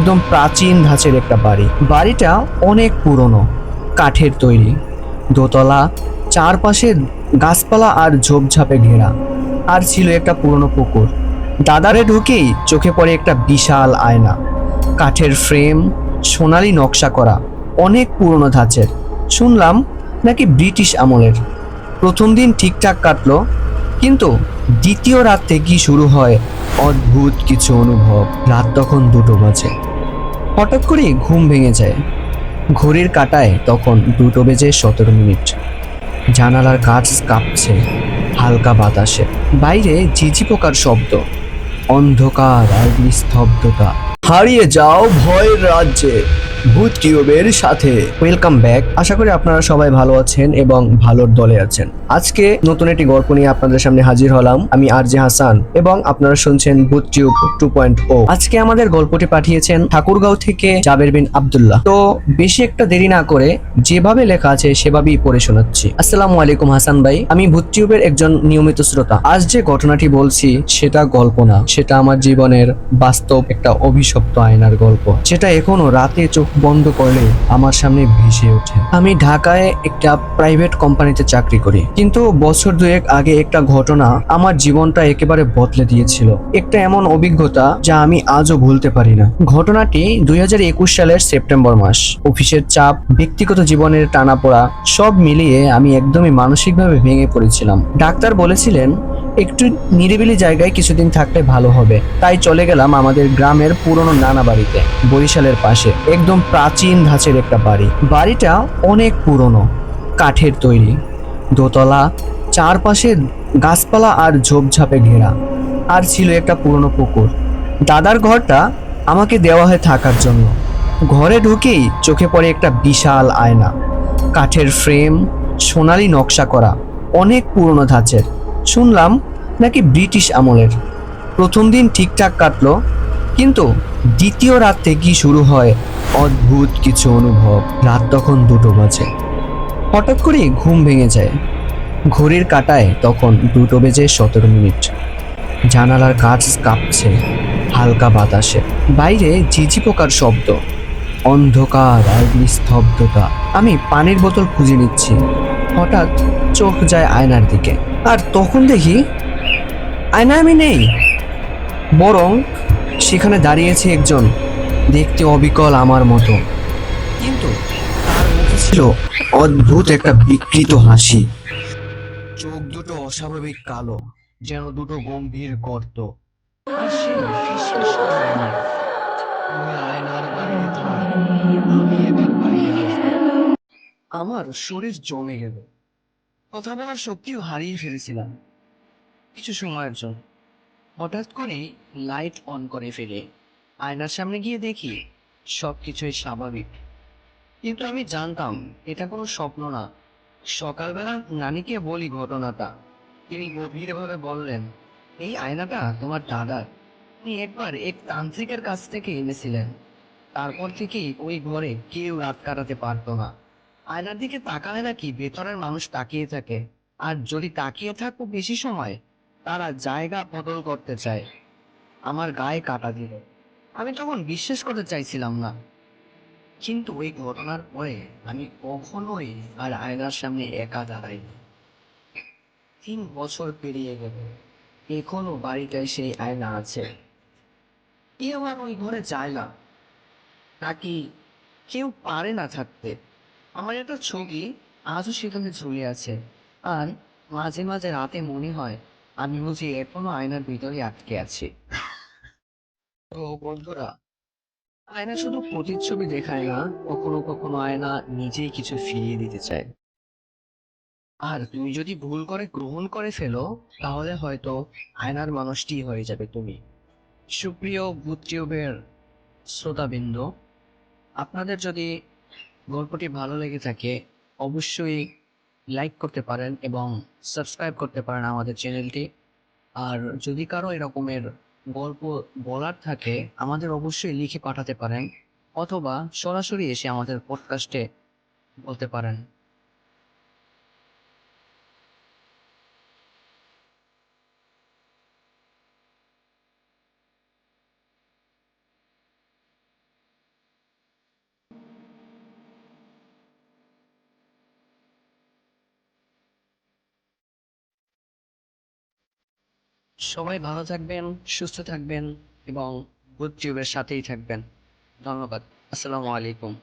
একদম প্রাচীন ধাঁচের একটা বাড়ি। বাড়িটা অনেক পুরনো, কাঠের তৈরি, দোতলা, চারপাশে গাছপালা আর ঝোপঝাপে ঘেরা। আর ছিল একটা পুরনো পুকুর। দাদারে ঢুকেই চোখে পড়ে একটা বিশাল আয়না, কাঠের ফ্রেম, সোনালী নকশা করা, অনেক পুরনো ধাঁচের। শুনলাম নাকি ব্রিটিশ আমলের। প্রথম দিন ঠিকঠাক কাটলো, কিন্তু দ্বিতীয় রাত থেকেই শুরু হয় অদ্ভুত কিছু অনুভব। রাত তখন 2টো বাজে। হঠাৎ করে ঘুম ভেঙে যায়। ঘড়ির কাঁটায় তখন 2টো বেজে 17 মিনিট। জানালার কাঁচ কাঁপছে হালকা বাতাসে। বাইরে ঝিঝি পোকার শব্দ, অন্ধকার আর নিস্তব্ধতা। হারিয়ে যাও ভয়ের রাজ্যে, ভূত কিউবের সাথে। Welcome back. আশা করি আপনারা সবাই ভালো আছেন এবং ভালোর দলে আছেন। আজকে নতুন একটি গল্প নিয়ে আপনাদের সামনে হাজির হলাম। আমি আরজে হাসান এবং আপনারা শুনছেন ভূত টিউব 2.0। আজকে আমাদের গল্পটি পাঠিয়েছেন ঠাকুরগাঁও থেকে জাবের বিন আব্দুল্লাহ। তো বেশি একটা দেরি না করে যেভাবে লেখা আছে সেভাবেই পড়ে শোনাচ্ছি। আসসালামু আলাইকুম হাসান ভাই, আমি ভূত টিউবের একজন নিয়মিত শ্রোতা। আজ যে ঘটনাটি বলছি সেটা গল্প না, সেটা আমার জীবনের বাস্তব একটা অভিশপ্ত আয়নার গল্প, যেটা এখনো রাতে চোখ বন্ধ করলে আমার সামনে ভেসে ওঠে। আমি ঢাকায় একটা প্রাইভেট কোম্পানিতে চাকরি করি, কিন্তু বছর দুয়েক আগে একটা ঘটনা আমার জীবনটা একেবারে বদলে দিয়েছিল। একটা এমন অভিজ্ঞতা যা আমি আজও ভুলতে পারি না। ঘটনাটি 2021 সালের সেপ্টেম্বর মাস। অফিসের চাপ, ব্যক্তিগত জীবনের টানাপোড়া সব মিলিয়ে আমি একদমই মানসিকভাবে ভেঙে পড়েছিলাম। ডাক্তার বলেছিলেন একটু নিরিবিলি জায়গায় কিছুদিন থাকলে ভালো হবে। তাই চলে গেলাম আমাদের গ্রামের পুরনো নানা বাড়িতে, বরিশালের পাশে। একদম প্রাচীন ধাঁচের একটা বাড়ি। বাড়িটা অনেক পুরনো, কাঠের তৈরি, দোতলা, চারপাশে গাছপালা আর ঝোপঝাপে ঘেরা। আর ছিল একটা পুরনো পুকুর। দাদার ঘরটা আমাকে দেওয়া হয় থাকার জন্য। ঘরে ঢুকেই চোখে পড়ে একটা বিশাল আয়না, কাঠের ফ্রেম, সোনালী নকশা করা, অনেক পুরনো ধাঁচের। শুনলাম নাকি ব্রিটিশ আমলের। প্রথম দিন ঠিকঠাক কাটলো, কিন্তু দ্বিতীয় রাত থেকেই শুরু হয় অদ্ভুত কিছু অনুভব। রাত তখন 2টো বাজে। হঠাৎ করে ঘুম ভেঙে যায়। ঘড়ির কাঁটায় তখন 2টো বেজে 17 মিনিট। জানালার কাঁচ কাঁপছে হালকা বাতাসে। বাইরে ঝিঝি পোকার শব্দ, অন্ধকার আর নিস্তব্ধতা। আমি পানির বোতল খুঁজে নিচ্ছি, হঠাৎ চোখ যায় আয়নার দিকে। আর তখন দেখি আয়নায় আমি নেই, বরং সেখানে দাঁড়িয়েছে একজন দেখতে অবিকল আমার মতো, কিন্তু তার মুখে ছিল অদ্ভুত একটা বিকৃত হাসি। চোখ দুটো অস্বাভাবিক কালো, যেন দুটো গম্ভীর গর্ত। আর সে ফিসফিস করে বলল, "তুই আয়নার বাইরে থাক, আমি এবার বাইরে আসবো।" আমার শরীর জমে গেল। কথা বলার শক্তিও হারিয়ে ফেলেছিলাম কিছু সময়ের জন্য। হঠাৎ করে লাইট অন করে ফেলে আয়নার সামনে গিয়ে দেখি সবকিছুই স্বাভাবিক, কিন্তু আমি জানতাম এটা কোনো স্বপ্ন না। সকালবেলা নানিকে বলি ঘটনাটা। তিনি গভীরভাবে বললেন, এই আয়নাটা তোমার দাদার, উনি একবার এক তান্ত্রিকের কাছ থেকে এনেছিলেন। তারপর থেকেই ওই ঘরে কেউ রাত কাটাতে পারতো না। আয়নার দিকে তাকালে নাকি ভেতরের মানুষ তাকিয়ে থাকে, আর যদি তাকিয়ে থাকো বেশি সময়, তারা জায়গা বদল করতে চায়। আমার গায়ে কাটা দিল। আমি তখন বিশ্বাস করতে চাইছিলাম না, কিন্তু ওই ঘটনার পরে আমি কখনোই আর আয়নার সামনে একা দাঁড়াইনি। 3 বছর পেরিয়ে গেল, এখনো বাড়িটায় সেই আয়না আছে। কেউ আর ওই ঘরে যায় না, নাকি কেউ পারে না থাকতে। আমার একটা ছবি আজও সেখানে ঝুলে আছে, আর মাঝে মাঝে রাতে মনে হয় আমি বুঝি এখনো আয়নার ভিতরে আটকে আছি। তো বন্ধুরা, আয়না শুধু প্রতিচ্ছবি দেখায় না, কখনো কখনো আয়না নিজেই কিছু ফিরিয়ে দিতে চায়। আর তুমি যদি ভুল করে গ্রহণ করে ফেলো, তাহলে হয়তো আয়নার মানুষটি হয়ে যাবে তুমি। সুপ্রিয় বুদ্ধিউবের শ্রোতাবৃন্দ, আপনাদের যদি গল্পটি ভালো লেগে থাকে, অবশ্যই লাইক করতে পারেন এবং সাবস্ক্রাইব করতে পারেন আমাদের চ্যানেলটি। আর যদি কারো এরকমের গল্প বলার থাকে, আমাদের অবশ্যই লিখে পাঠাতে পারেন, অথবা সরাসরি এসে আমাদের পডকাস্টে বলতে পারেন। সবাই ভালো থাকবেন, সুস্থ থাকবেন এবং বুদ্ধিজীবের সাথেই থাকবেন। ধন্যবাদ। আসসালামু আলাইকুম।